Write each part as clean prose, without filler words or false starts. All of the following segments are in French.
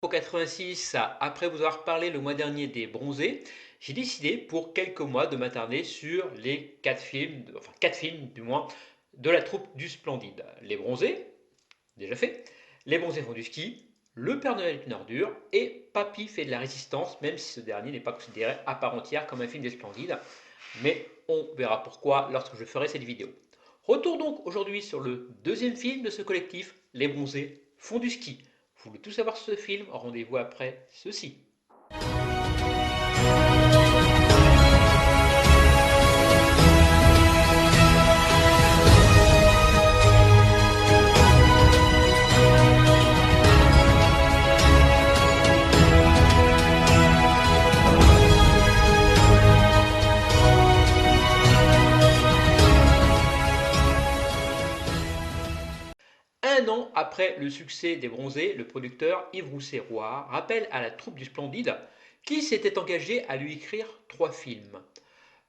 Au 86, après vous avoir parlé le mois dernier des Bronzés, j'ai décidé pour quelques mois de m'attarder sur les 4 films, enfin 4 films du moins, de la troupe du Splendide. Les Bronzés, déjà fait, Les Bronzés font du ski, Le Père Noël est une ordure et Papy fait de la résistance, même si ce dernier n'est pas considéré à part entière comme un film des Splendides. Mais on verra pourquoi lorsque je ferai cette vidéo. Retour donc aujourd'hui sur le deuxième film de ce collectif, Les Bronzés font du ski. Vous voulez tout savoir sur ce film? Rendez-vous après ceci. Un an après le succès des Bronzés, le producteur Yves Rousset-Roy rappelle à la troupe du Splendide qu'il s'était engagé à lui écrire 3 films.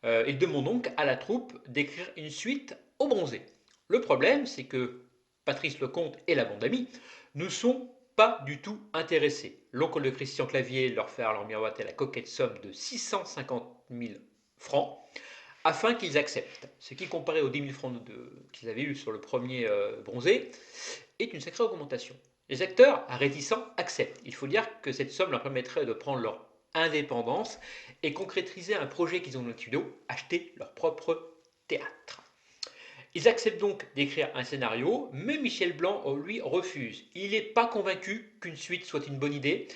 Il demande donc à la troupe d'écrire une suite aux Bronzés. Le problème, c'est que Patrice Lecomte et la bande d'amis ne sont pas du tout intéressés. L'oncle de Christian Clavier leur fait alors miroiter la coquette somme de 650 000 francs afin qu'ils acceptent. Ce qui, comparé aux 10 000 francs qu'ils avaient eu sur le premier Bronzé, est une sacrée augmentation. Les acteurs réticents acceptent. Il faut dire que cette somme leur permettrait de prendre leur indépendance et concrétiser un projet qu'ils ont dans le studio, acheter leur propre théâtre. Ils acceptent donc d'écrire un scénario, mais Michel Blanc, lui, refuse. Il n'est pas convaincu qu'une suite soit une bonne idée,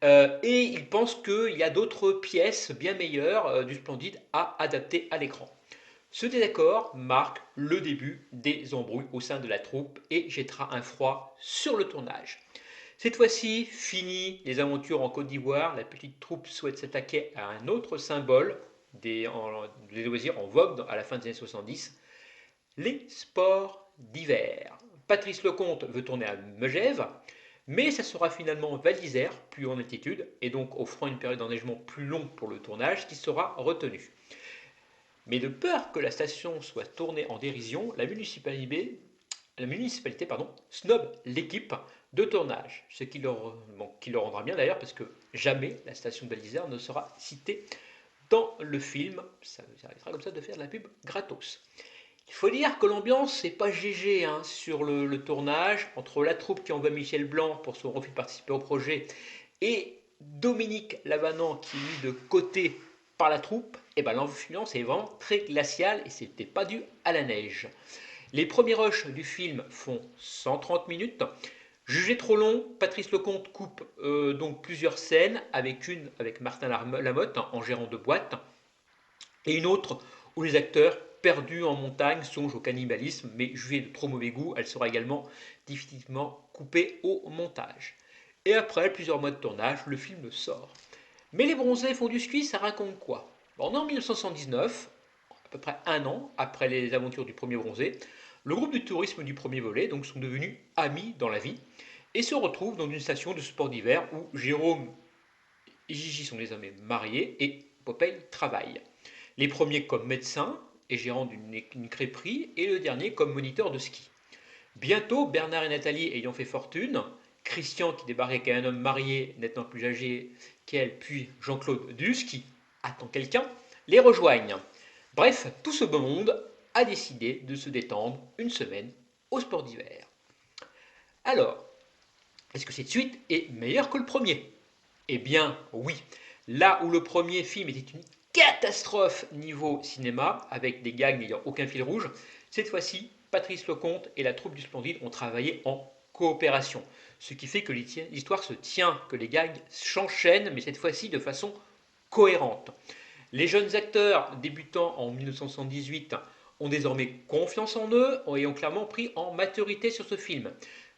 et il pense qu'il y a d'autres pièces bien meilleures du Splendide à adapter à l'écran. Ce désaccord marque le début des embrouilles au sein de la troupe et jettera un froid sur le tournage. Cette fois-ci, fini les aventures en Côte d'Ivoire, la petite troupe souhaite s'attaquer à un autre symbole des loisirs en vogue à la fin des années 70, les sports d'hiver. Patrice Lecomte veut tourner à Megève, mais ça sera finalement Val d'Isère, plus haut en altitude, et donc offrant une période d'enneigement plus longue pour le tournage, qui sera retenue. Mais de peur que la station soit tournée en dérision, la municipalité snob l'équipe de tournage, ce qui leur rendra bien d'ailleurs parce que jamais la station de Val d'Isère ne sera citée dans le film. Ça arrêtera comme ça de faire de la pub gratos. Il faut dire que l'ambiance n'est pas GG sur le tournage, entre la troupe qui envoie Michel Blanc pour son refus de participer au projet et Dominique Lavanant qui est mis de côté par la troupe, et ben l'influence est vraiment très glaciale et c'était pas dû à la neige. Les premiers rushs du film font 130 minutes. Jugé trop long, Patrice Lecomte coupe donc plusieurs scènes, avec une avec Martin Lamotte en gérant de boîte, et une autre où les acteurs perdus en montagne songent au cannibalisme, mais jugée de trop mauvais goût, elle sera également définitivement coupée au montage. Et après plusieurs mois de tournage, le film sort. Mais les Bronzés font du ski, ça raconte quoi? On est en 1979, à peu près un an après les aventures du premier Bronzé. Le groupe du tourisme du premier volet donc sont devenus amis dans la vie et se retrouvent dans une station de sport d'hiver où Jérôme et Gigi sont désormais mariés et Popeye travaille. Les premiers comme médecin et gérant d'une crêperie et le dernier comme moniteur de ski. Bientôt, Bernard et Nathalie ayant fait fortune, Christian qui débarque avec un homme marié nettement plus âgé qu'elle, puis Jean-Claude Duss qui attend quelqu'un, les rejoignent. Bref, tout ce beau monde a décidé de se détendre une semaine au sport d'hiver. Alors, est-ce que cette suite est meilleure que le premier? Eh bien, oui. Là où le premier film était une catastrophe niveau cinéma, avec des gags n'ayant aucun fil rouge, cette fois-ci, Patrice Lecomte et la troupe du Splendide ont travaillé en coopération. Ce qui fait que l'histoire se tient, que les gags s'enchaînent, mais cette fois-ci de façon cohérente. Les jeunes acteurs débutant en 1978 ont désormais confiance en eux et ont clairement pris en maturité sur ce film.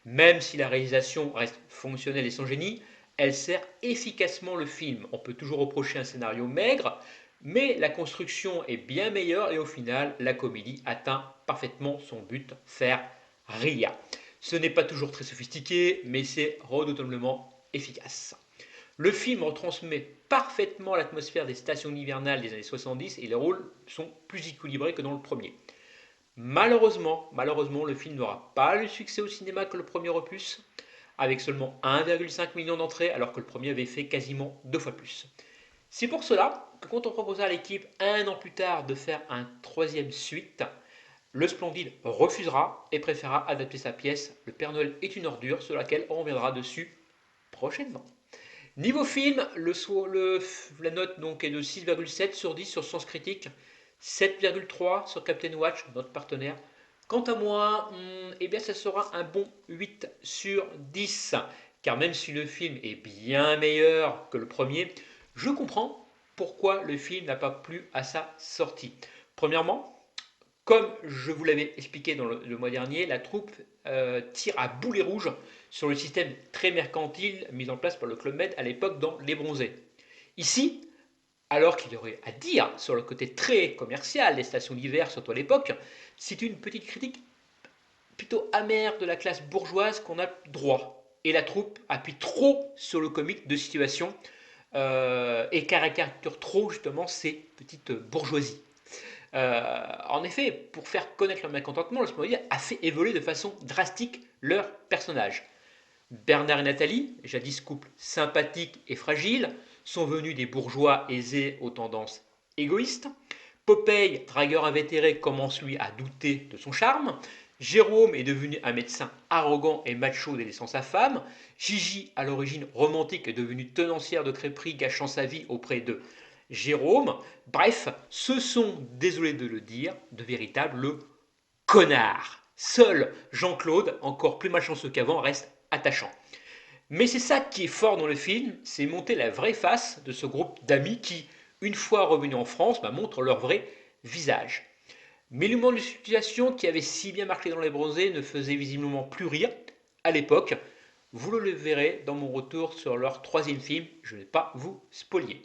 Même si la réalisation reste fonctionnelle et sans génie, elle sert efficacement le film. On peut toujours reprocher un scénario maigre, mais la construction est bien meilleure et au final, la comédie atteint parfaitement son but, faire rire. Ce n'est pas toujours très sophistiqué, mais c'est redoutablement efficace. Le film retransmet parfaitement l'atmosphère des stations hivernales des années 70 et les rôles sont plus équilibrés que dans le premier. Malheureusement, le film n'aura pas le succès au cinéma que le premier opus. avec seulement 1,5 million d'entrées, alors que le premier avait fait quasiment 2 fois plus. C'est pour cela que quand on proposa à l'équipe un an plus tard de faire un troisième suite, le Splendide refusera et préférera adapter sa pièce Le Père Noël est une ordure, sur laquelle on reviendra dessus prochainement. Niveau film, la note donc est de 6,7 sur 10 sur Sens Critique, 7,3 sur Captain Watch, notre partenaire. Quant à moi, eh bien ça sera un bon 8 sur 10, car même si le film est bien meilleur que le premier, je comprends pourquoi le film n'a pas plu à sa sortie. Premièrement, comme je vous l'avais expliqué dans le mois dernier, la troupe tire à boulet rouge sur le système très mercantile mis en place par le Club Med à l'époque dans Les Bronzés. Ici, alors qu'il y aurait à dire sur le côté très commercial des stations d'hiver, surtout à l'époque, c'est une petite critique plutôt amère de la classe bourgeoise qu'on a droit. Et la troupe appuie trop sur le comique de situation et caricature trop justement ces petites bourgeoisies. En effet, pour faire connaître leur mécontentement, le Smallville a fait évoluer de façon drastique leurs personnages. Bernard et Nathalie, jadis couple sympathique et fragile, sont venus des bourgeois aisés aux tendances égoïstes. Popeye, dragueur invétéré, commence lui à douter de son charme. Jérôme est devenu un médecin arrogant et macho délaissant sa femme. Gigi, à l'origine romantique, est devenue tenancière de crêperie gâchant sa vie auprès de Jérôme. Bref, ce sont, désolé de le dire, de véritables connards. Seul Jean-Claude, encore plus malchanceux qu'avant, reste attachant. Mais c'est ça qui est fort dans le film, c'est monter la vraie face de ce groupe d'amis qui, une fois revenus en France, montrent leur vrai visage. Mais l'humour de situation qui avait si bien marqué dans Les Bronzés ne faisait visiblement plus rire à l'époque. Vous le verrez dans mon retour sur leur troisième film, je ne vais pas vous spolier.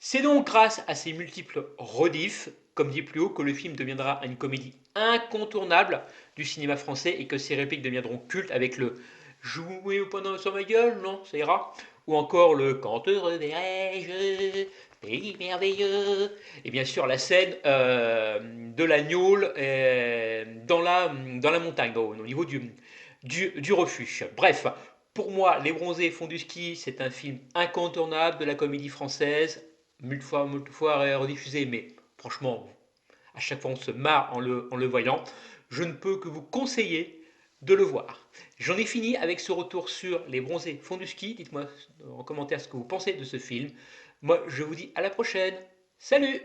C'est donc grâce à ces multiples rediffs, comme dit plus haut, que le film deviendra une comédie incontournable du cinéma français et que ses répliques deviendront cultes avec le Jouer au pendant sur ma gueule, non, ça ira. Ou encore le Quand te reverrai-je, pays merveilleux. Et bien sûr la scène de l'agneau dans la montagne, au niveau du refuge. Bref, pour moi, Les Bronzés font du ski, c'est un film incontournable de la comédie française, moult fois rediffusé, mais franchement, à chaque fois on se marre en le voyant. Je ne peux que vous conseiller de le voir. J'en ai fini avec ce retour sur Les Bronzés font du ski. Dites-moi en commentaire ce que vous pensez de ce film. Moi, je vous dis à la prochaine. Salut!